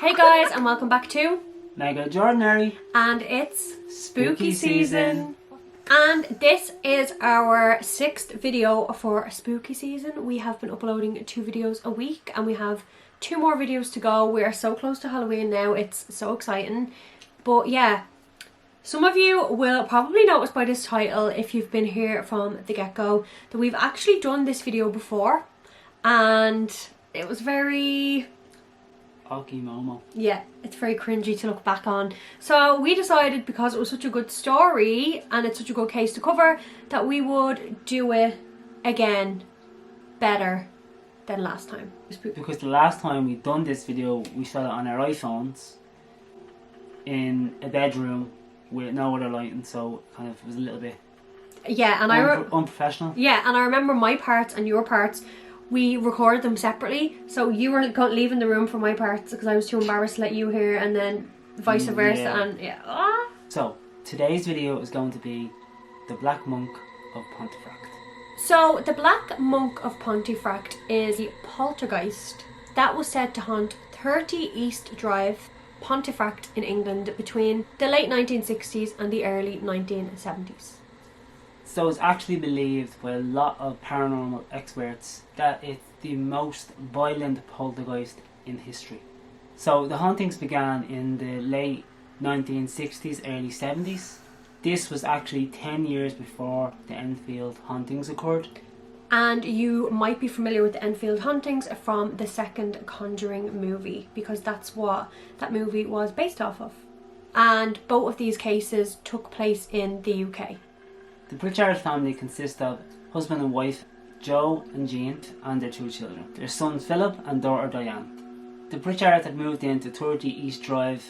Hey guys, and welcome back to Megajordinary. And it's Spooky season. And this is our 6th video for spooky season. We have been uploading 2 videos a week and we have 2 more videos to go. We are so close to Halloween now, it's so exciting. But yeah, some of you will probably notice by this title, if you've been here from the get-go, that we've actually done this video before and it was very... Okie Momo. Yeah, it's very cringy to look back on. So we decided, because it was such a good story and it's such a good case to cover, that we would do it again better than last time. Because the last time we done this video, we shot it on our iPhones in a bedroom with no other lighting, so it kind of was a little bit unprofessional. Yeah, and I remember my parts and your parts, we recorded them separately, so you were leaving the room for my parts because I was too embarrassed to let you hear, and then vice versa. And yeah. So today's video is going to be the Black Monk of Pontefract. So the Black Monk of Pontefract is a poltergeist that was said to haunt 30 East Drive, Pontefract in England between the late 1960s and the early 1970s. So it's actually believed by a lot of paranormal experts that it's the most violent poltergeist in history. So the hauntings began in the late 1960s, early 70s. This was actually 10 years before the Enfield hauntings occurred. And you might be familiar with the Enfield hauntings from the second Conjuring movie, because that's what that movie was based off of. And both of these cases took place in the UK. The Pritchard family consists of husband and wife Joe and Jean and their 2 children, their son Philip and daughter Diane. The Pritchards had moved into 30 East Drive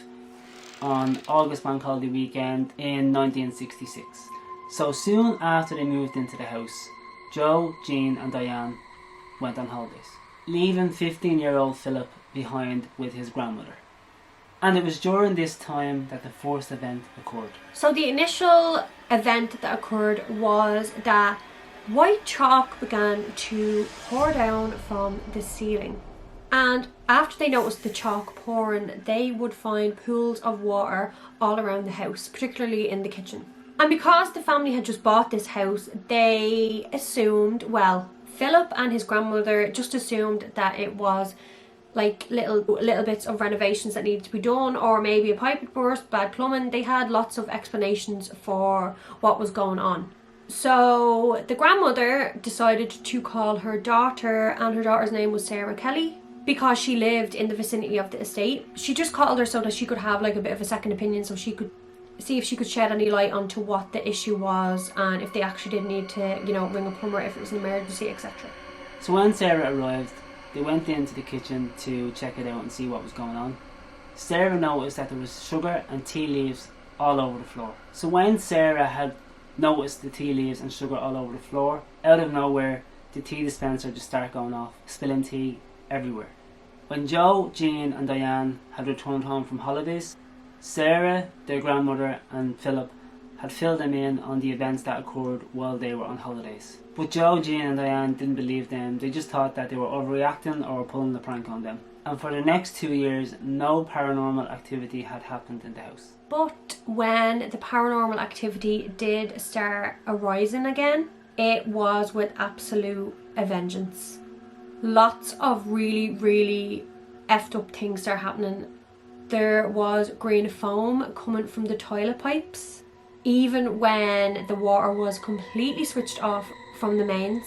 on August Bank Holiday weekend in 1966. So soon after they moved into the house, Joe, Jean and Diane went on holidays, leaving 15-year-old Philip behind with his grandmother. And it was during this time that the first event occurred. So the initial event that occurred was that white chalk began to pour down from the ceiling. And after they noticed the chalk pouring, they would find pools of water all around the house, particularly in the kitchen. And because the family had just bought this house, they assumed, well, Philip and his grandmother just assumed that it was like little bits of renovations that needed to be done, or maybe a pipe had burst, bad plumbing. They had lots of explanations for what was going on. So the grandmother decided to call her daughter, and her daughter's name was Sarah Kelly, because she lived in the vicinity of the estate. She just called her so that she could have like a bit of a second opinion, so she could see if she could shed any light onto what the issue was and if they actually did need to, you know, ring a plumber if it was an emergency, etc. So when Sarah arrived, they went into the kitchen to check it out and see what was going on. Sarah noticed that there was sugar and tea leaves all over the floor. So when Sarah had noticed the tea leaves and sugar all over the floor, out of nowhere the tea dispenser just started going off, spilling tea everywhere. When Joe, Jean and Diane had returned home from holidays, Sarah, their grandmother and Philip had filled them in on the events that occurred while they were on holidays. But Joe, Jean and Diane didn't believe them. They just thought that they were overreacting or pulling the prank on them. And for the next 2 years, no paranormal activity had happened in the house. But when the paranormal activity did start arising again, it was with absolute vengeance. Lots of really effed up things started happening. There was green foam coming from the toilet pipes, even when the water was completely switched off from the mains.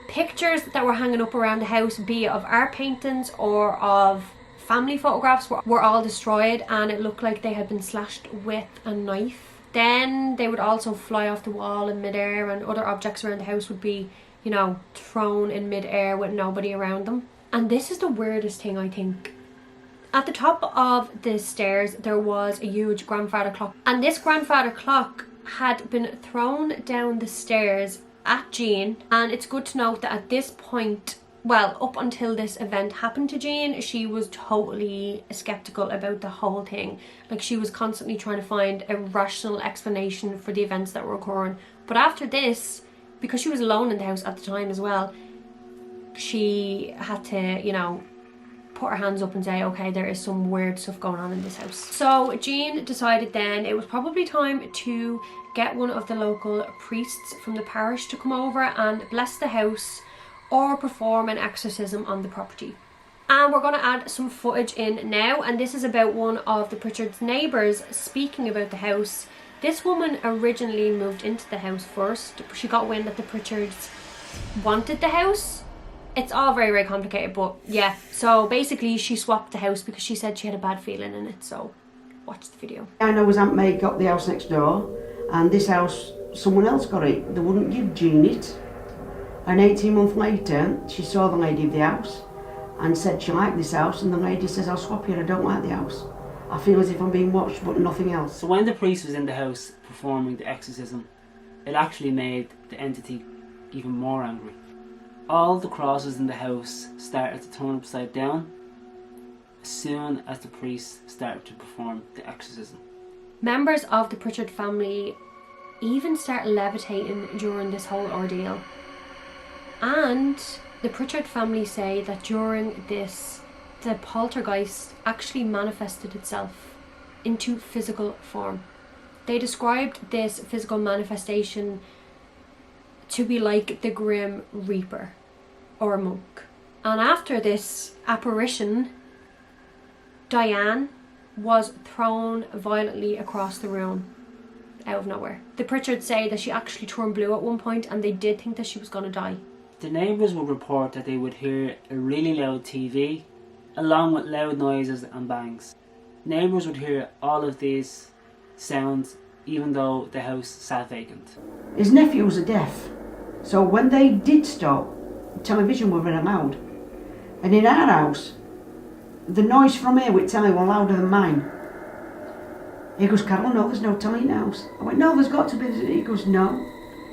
Pictures that were hanging up around the house, be it of art paintings or of family photographs, were all destroyed, and it looked like they had been slashed with a knife. Then they would also fly off the wall in midair, and other objects around the house would be, you know, thrown in midair with nobody around them. And this is the weirdest thing, I think. At the top of the stairs there was a huge grandfather clock, and this grandfather clock had been thrown down the stairs at Jean. And it's good to note that at this point, well, up until this event happened to Jean, she was totally skeptical about the whole thing. Like, she was constantly trying to find a rational explanation for the events that were occurring. But after this, because she was alone in the house at the time as well, she had to, you know, put her hands up and say, okay, there is some weird stuff going on in this house. So Jean decided then it was probably time to get one of the local priests from the parish to come over and bless the house or perform an exorcism on the property. And we're going to add some footage in now, and this is about one of the Pritchards' neighbours speaking about the house. This woman originally moved into the house first. She got wind that the Pritchards wanted the house. It's all very, very complicated, but yeah. So basically she swapped the house because she said she had a bad feeling in it. So watch the video. I know his Aunt May got the house next door, and this house, someone else got it. They wouldn't give Jean it. And 18 months later, she saw the lady of the house and said she liked this house, and the lady says, I'll swap you, I don't like the house. I feel as if I'm being watched, but nothing else. So when the priest was in the house performing the exorcism, it actually made the entity even more angry. All the crosses in the house started to turn upside down as soon as the priest started to perform the exorcism. Members of the Pritchard family even started levitating during this whole ordeal. And the Pritchard family say that during this, the poltergeist actually manifested itself into physical form. They described this physical manifestation to be like the Grim Reaper or a monk. And after this apparition, Diane was thrown violently across the room out of nowhere. The Pritchards say that she actually turned blue at one point, and they did think that she was going to die. The neighbours would report that they would hear a really loud TV along with loud noises and bangs. Neighbours would hear all of these sounds even though the house sat vacant. His nephews are deaf, so when they did stop, television were very loud. And in our house, the noise from here with telly were louder than mine. He goes, Carol, no, there's no telly in the house. I went, no, there's got to be. He goes, no.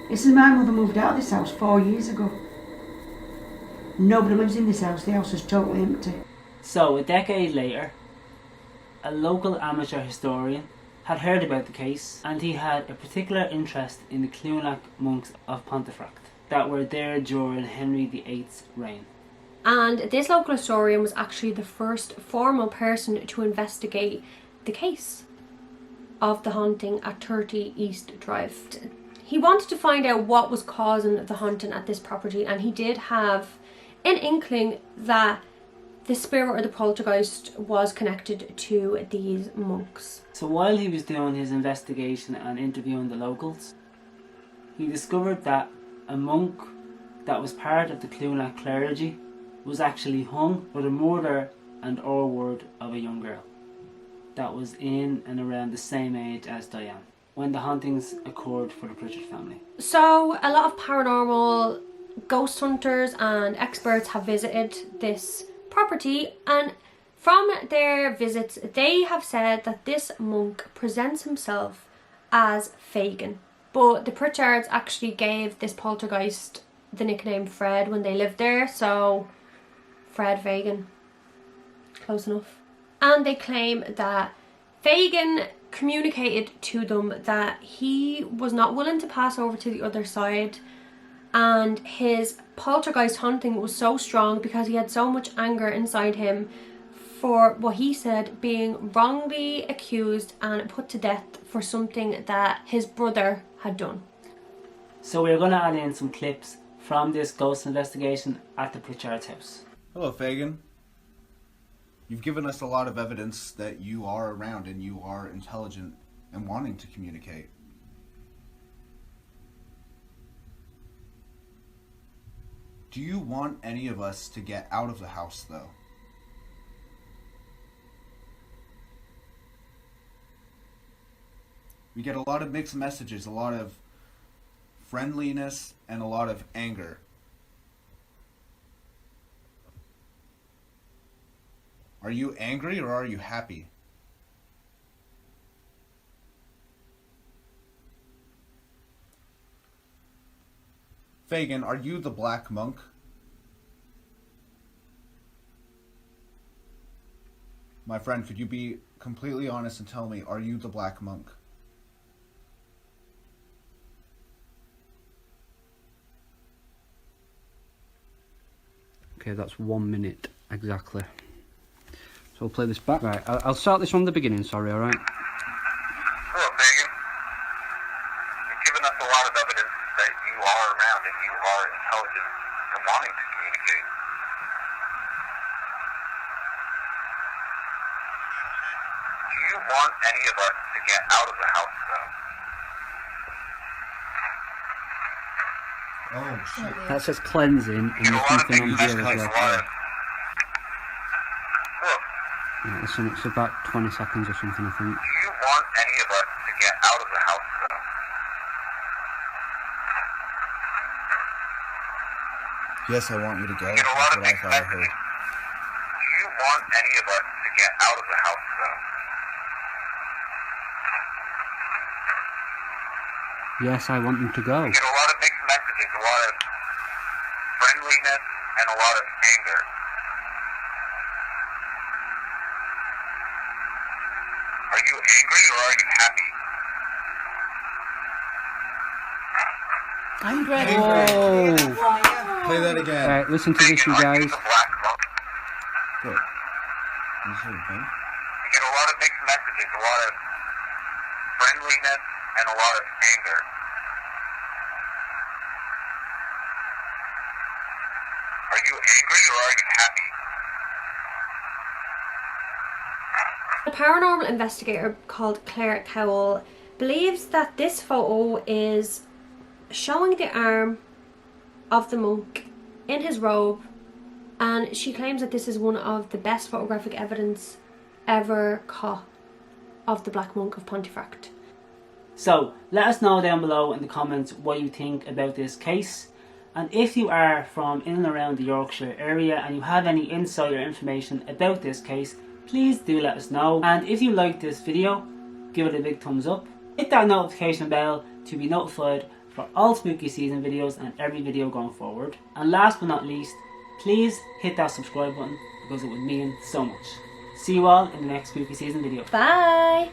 He says, my mother moved out of this house 4 years ago. Nobody lives in this house. The house is totally empty. So, a decade later, a local amateur historian had heard about the case, and he had a particular interest in the Cluniac monks of Pontefract that were there during Henry VIII's reign. And this local historian was actually the first formal person to investigate the case of the haunting at 30 East Drive. He wanted to find out what was causing the haunting at this property, and he did have an inkling that the spirit or the poltergeist was connected to these monks. So while he was doing his investigation and interviewing the locals, he discovered that a monk that was part of the Cluniac clergy was actually hung for the murder and word of a young girl that was in and around the same age as Diane when the hauntings occurred for the Pritchard family. So a lot of paranormal ghost hunters and experts have visited this property, and from their visits they have said that this monk presents himself as Fagin. But the Pritchards actually gave this poltergeist the nickname Fred when they lived there, so Fred Fagin, close enough. And they claim that Fagin communicated to them that he was not willing to pass over to the other side, and his poltergeist haunting was so strong because he had so much anger inside him for what he said being wrongly accused and put to death for something that his brother had done. So we're going to add in some clips from this ghost investigation at the Pritchard's house. Hello, Fagin. You've given us a lot of evidence that you are around and you are intelligent and wanting to communicate. Do you want any of us to get out of the house, though? We get a lot of mixed messages, a lot of friendliness, and a lot of anger. Are you angry or are you happy? Fagin, are you the Black Monk? My friend, could you be completely honest and tell me, are you the Black Monk? Okay, that's 1 minute exactly. So we'll play this back. Right, I'll start this from the beginning, sorry, alright? Hello, Megan. You've given us a lot of evidence that you are around and you are intelligent and wanting to communicate. Do you want any of us to get out of the house, though? Oh, shit. That says cleansing, and You there's get a lot of nothing on big here as messages, well. a lot of... Look, Right, listen, it's about 20 seconds or something, I think. do you want any of us to get out of the house, though? Yes, I want you to go. You get a lot That's of what I mixed thought I heard. messages. Do you want any of us to get out of the house, though? Yes, I want them to go. You get a lot of mixed messages, a lot of friendliness and a lot of anger. Are you angry or are you happy? Whoa! Play that again. Right, listen to this, you Megan, are guys. you the black monk? Good. You see the thing? You get a lot of mixed messages, a lot of friendliness and a lot of anger. Are you angry or are you happy? A paranormal investigator called Claire Cowell believes that this photo is showing the arm of the monk in his robe, and she claims that this is one of the best photographic evidence ever caught of the Black Monk of Pontefract. So let us know down below in the comments what you think about this case, and if you are from in and around the Yorkshire area and you have any insight or information about this case, please do let us know. And if you like this video, give it a big thumbs up, hit that notification bell to be notified for all spooky season videos and every video going forward. And last but not least, please hit that subscribe button because it would mean so much. See you all in the next spooky season video. Bye!